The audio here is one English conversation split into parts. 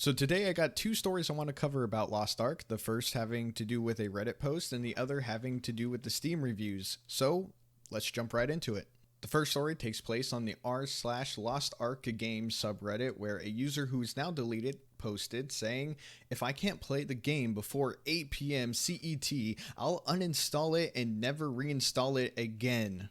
So today I got two stories I want to cover about Lost Ark, the first having to do with a Reddit post and the other having to do with the Steam reviews. So let's jump right into it. The first story takes place on the r/Lost Ark game subreddit, where a user who is now deleted posted saying, "If I can't play the game before 8 p.m. CET, I'll uninstall it and never reinstall it again."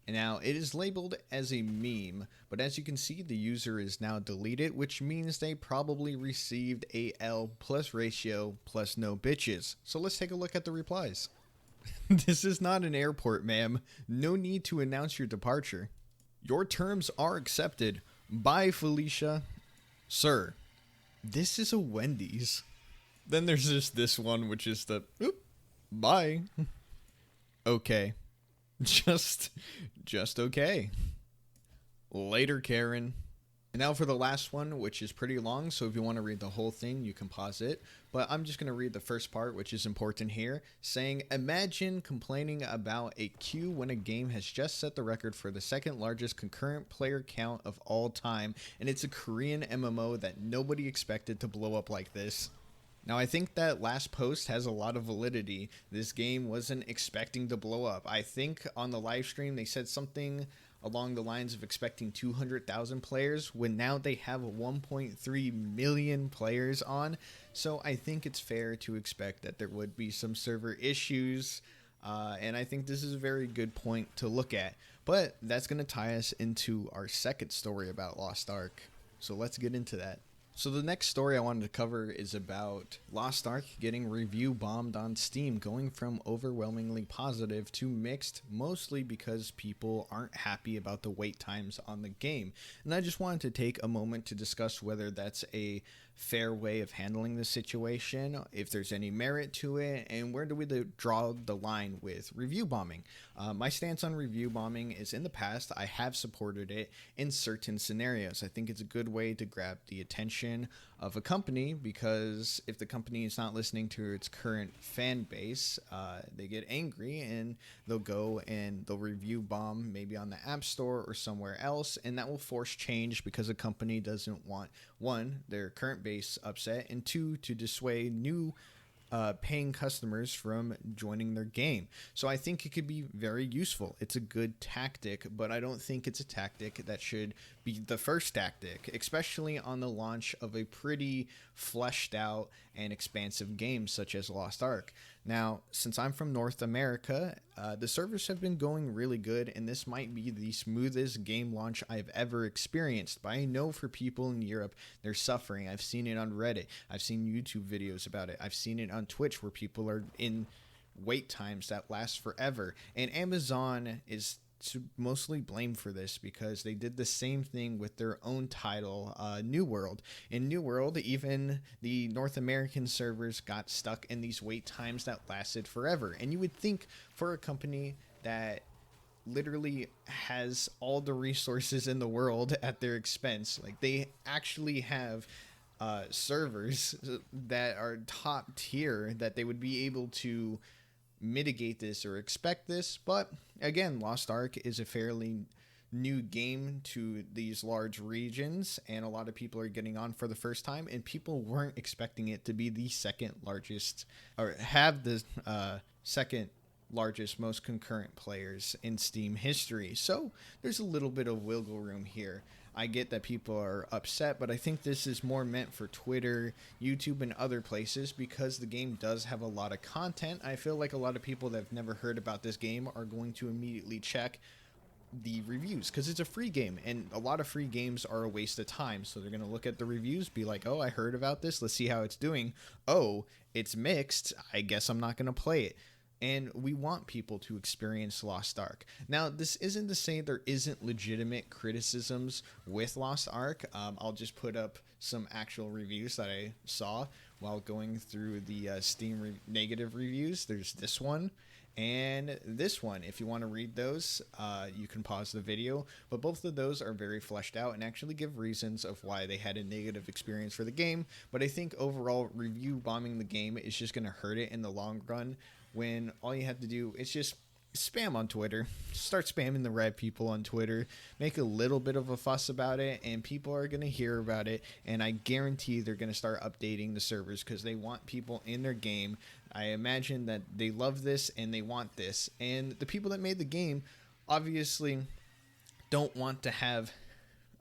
Now, it is labeled as a meme, but as you can see, the user is now deleted, which means they probably received a L plus ratio plus no bitches. So let's take a look at the replies. "This is not an airport, ma'am. No need to announce your departure. Your terms are accepted. Bye, Felicia. Sir, this is a Wendy's." Then there's just this one, which is the, "Oop, bye." Okay. Just okay. Later, Karen. And now for the last one, which is pretty long, so if you want to read the whole thing, you can pause it. But I'm just going to read the first part, which is important here, saying, "Imagine complaining about a queue when a game has just set the record for the second largest concurrent player count of all time, and it's a Korean MMO that nobody expected to blow up like this." Now, I think that last post has a lot of validity. This game wasn't expecting to blow up. I think on the live stream they said something along the lines of expecting 200,000 players, when now they have 1.3 million players on. So I think it's fair to expect that there would be some server issues. And I think this is a very good point to look at. But that's going to tie us into our second story about Lost Ark. So let's get into that. So the next story I wanted to cover is about Lost Ark getting review bombed on Steam, going from overwhelmingly positive to mixed, mostly because people aren't happy about the wait times on the game. And I just wanted to take a moment to discuss whether that's a fair way of handling the situation, if there's any merit to it, and where do we draw the line with review bombing. My stance on review bombing is, in the past, I have supported it in certain scenarios. I think it's a good way to grab the attention of a company, because if the company is not listening to its current fan base, they get angry and they'll go and they'll review bomb maybe on the App Store or somewhere else, and that will force change because a company doesn't want, one, their current base upset, and two, to dissuade new paying customers from joining their game. So I think it could be very useful. It's a good tactic, but I don't think it's a tactic that should be the first tactic, especially on the launch of a pretty fleshed out and expansive game such as Lost Ark. Now, since I'm from North America, the servers have been going really good, and this might be the smoothest game launch I've ever experienced. But I know for people in Europe, they're suffering. I've seen it on Reddit. I've seen YouTube videos about it. I've seen it on Twitch, where people are in wait times that last forever. And Amazon is mostly blamed for this, because they did the same thing with their own title, New World. In New World, even the North American servers got stuck in these wait times that lasted forever. And you would think, for a company that literally has all the resources in the world at their expense, like they actually have servers that are top tier, that they would be able to mitigate this or expect this. But again, Lost Ark is a fairly new game to these large regions, and a lot of people are getting on for the first time, and people weren't expecting it to be the second largest, or have the second largest most concurrent players in Steam history. So there's a little bit of wiggle room here. I get that people are upset, but I think this is more meant for Twitter, YouTube, and other places, because the game does have a lot of content. I feel like a lot of people that have never heard about this game are going to immediately check the reviews, because it's a free game, and a lot of free games are a waste of time. So they're going to look at the reviews, be like, "Oh, I heard about this. Let's see how it's doing. Oh, it's mixed. I guess I'm not going to play it." And we want people to experience Lost Ark. Now, this isn't to say there isn't legitimate criticisms with Lost Ark. I'll just put up some actual reviews that I saw while going through the Steam negative reviews. There's this one and this one. If you want to read those, you can pause the video. But both of those are very fleshed out and actually give reasons of why they had a negative experience for the game. But I think overall, review bombing the game is just going to hurt it in the long run, when all you have to do is just spam on Twitter. Start spamming the red people on Twitter. Make a little bit of a fuss about it, and people are going to hear about it. And I guarantee they're going to start updating the servers because they want people in their game. I imagine that they love this and they want this. And the people that made the game obviously don't want to have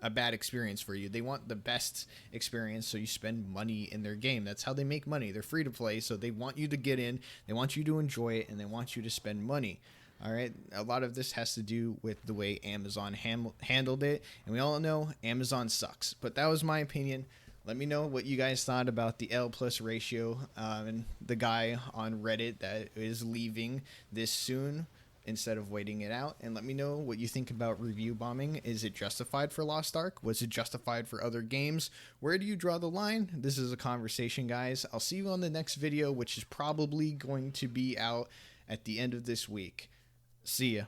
a bad experience for you. They want the best experience, so you spend money in their game. That's how they make money. They're free to play, so they want you to get in, they want you to enjoy it, and they want you to spend money. All right, a lot of this has to do with the way Amazon handled it, and we all know Amazon sucks. But that was my opinion. Let me know what you guys thought about the L plus ratio and the guy on Reddit that is leaving this soon instead of waiting it out. And let me know what you think about review bombing. Is it justified for Lost Ark? Was it justified for other games? Where do you draw the line? This is a conversation, guys. I'll see you on the next video, which is probably going to be out at the end of this week. See ya.